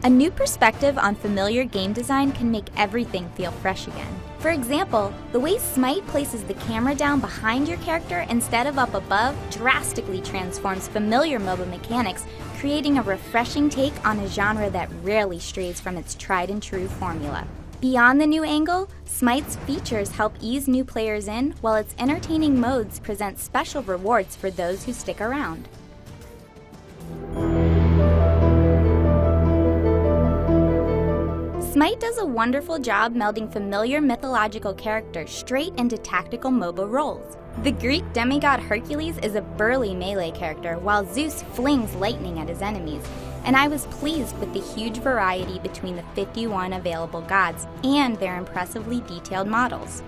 A new perspective on familiar game design can make everything feel fresh again. For example, the way Smite places the camera down behind your character instead of up above drastically transforms familiar MOBA mechanics, creating a refreshing take on a genre that rarely strays from its tried-and-true formula. Beyond the new angle, Smite's features help ease new players in, while its entertaining modes present special rewards for those who stick around. Smite does a wonderful job melding familiar mythological characters straight into tactical MOBA roles. The Greek demigod Hercules is a burly melee character, while Zeus flings lightning at his enemies, and I was pleased with the huge variety between the 51 available gods and their impressively detailed models.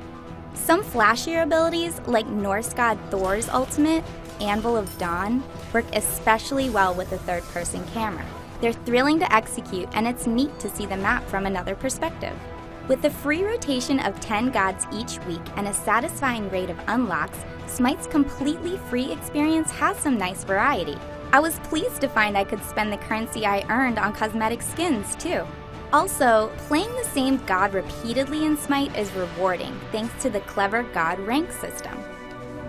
Some flashier abilities, like Norse god Thor's ultimate, Anvil of Dawn, work especially well with a third-person camera. They're thrilling to execute, and it's neat to see the map from another perspective. With the free rotation of 10 gods each week and a satisfying rate of unlocks, Smite's completely free experience has some nice variety. I was pleased to find I could spend the currency I earned on cosmetic skins, too. Also, playing the same god repeatedly in Smite is rewarding, thanks to the clever god rank system.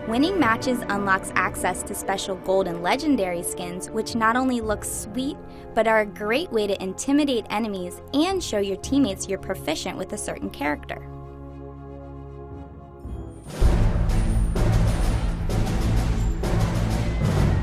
Winning matches unlocks access to special gold and legendary skins, which not only look sweet, but are a great way to intimidate enemies and show your teammates you're proficient with a certain character.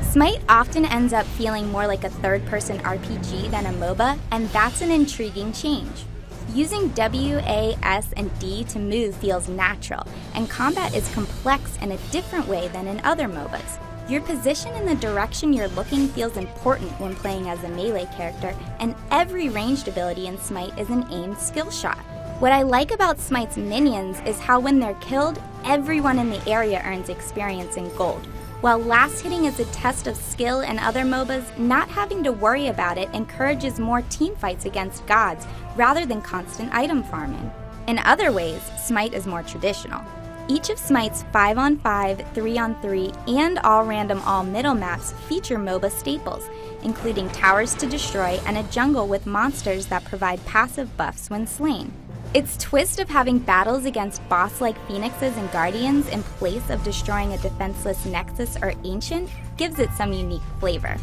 Smite often ends up feeling more like a third-person RPG than a MOBA, and that's an intriguing change. Using W, A, S, and D to move feels natural, and combat is complex in a different way than in other MOBAs. Your position in the direction you're looking feels important when playing as a melee character, and every ranged ability in Smite is an aimed skill shot. What I like about Smite's minions is how when they're killed, everyone in the area earns experience and gold. While last hitting is a test of skill in other MOBAs, not having to worry about it encourages more teamfights against gods rather than constant item farming. In other ways, Smite is more traditional. Each of Smite's 5-on-5, 3-on-3, and all-random all-middle maps feature MOBA staples, including towers to destroy and a jungle with monsters that provide passive buffs when slain. Its twist of having battles against boss-like phoenixes and guardians in place of destroying a defenseless nexus or ancient gives it some unique flavor.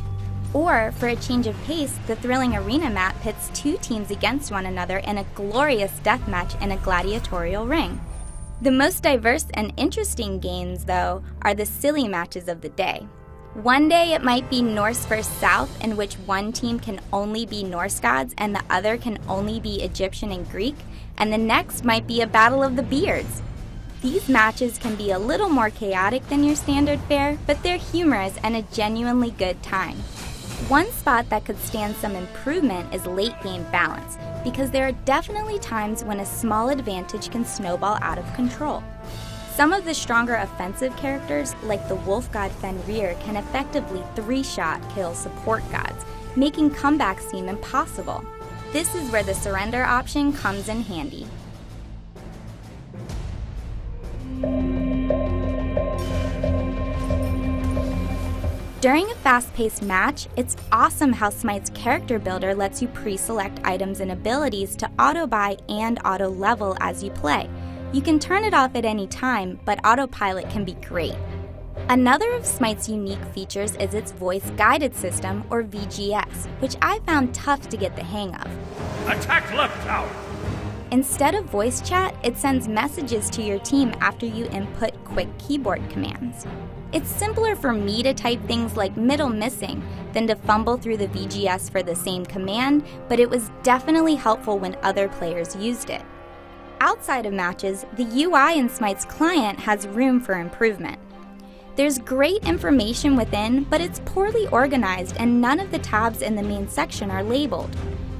Or, for a change of pace, the thrilling arena map pits two teams against one another in a glorious deathmatch in a gladiatorial ring. The most diverse and interesting games, though, are the silly matches of the day. One day it might be Norse vs. South, in which one team can only be Norse gods and the other can only be Egyptian and Greek, and the next might be a battle of the beards. These matches can be a little more chaotic than your standard fare, but they're humorous and a genuinely good time. One spot that could stand some improvement is late-game balance, because there are definitely times when a small advantage can snowball out of control. Some of the stronger offensive characters, like the wolf god Fenrir, can effectively 3-shot kill support gods, making comebacks seem impossible. This is where the surrender option comes in handy. During a fast-paced match, it's awesome how Smite's character builder lets you pre-select items and abilities to auto-buy and auto-level as you play. You can turn it off at any time, but autopilot can be great. Another of Smite's unique features is its voice-guided system, or VGS, which I found tough to get the hang of. Attack left tower! Instead of voice chat, it sends messages to your team after you input quick keyboard commands. It's simpler for me to type things like middle missing than to fumble through the VGS for the same command, but it was definitely helpful when other players used it. Outside of matches, the UI in Smite's client has room for improvement. There's great information within, but it's poorly organized and none of the tabs in the main section are labeled.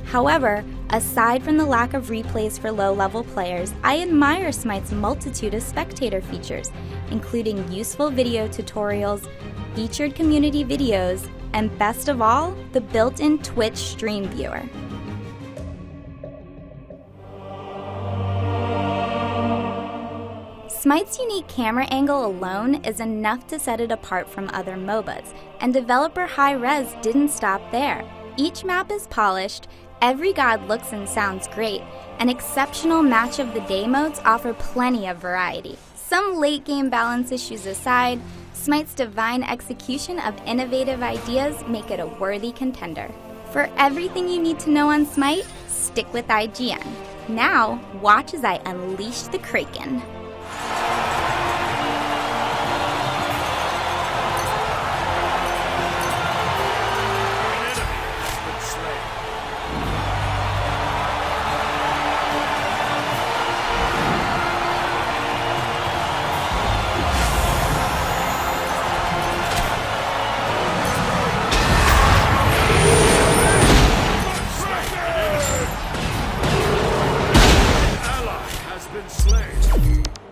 However, aside from the lack of replays for low-level players, I admire Smite's multitude of spectator features, including useful video tutorials, featured community videos, and best of all, the built-in Twitch stream viewer. Smite's unique camera angle alone is enough to set it apart from other MOBAs, and developer Hi-Rez didn't stop there. Each map is polished, Every god looks and sounds great, and exceptional match of the day modes offer plenty of variety. Some late game balance issues aside, Smite's divine execution of innovative ideas make it a worthy contender. For everything you need to know on Smite, stick with IGN. Now, watch as I unleash the Kraken. Been slain.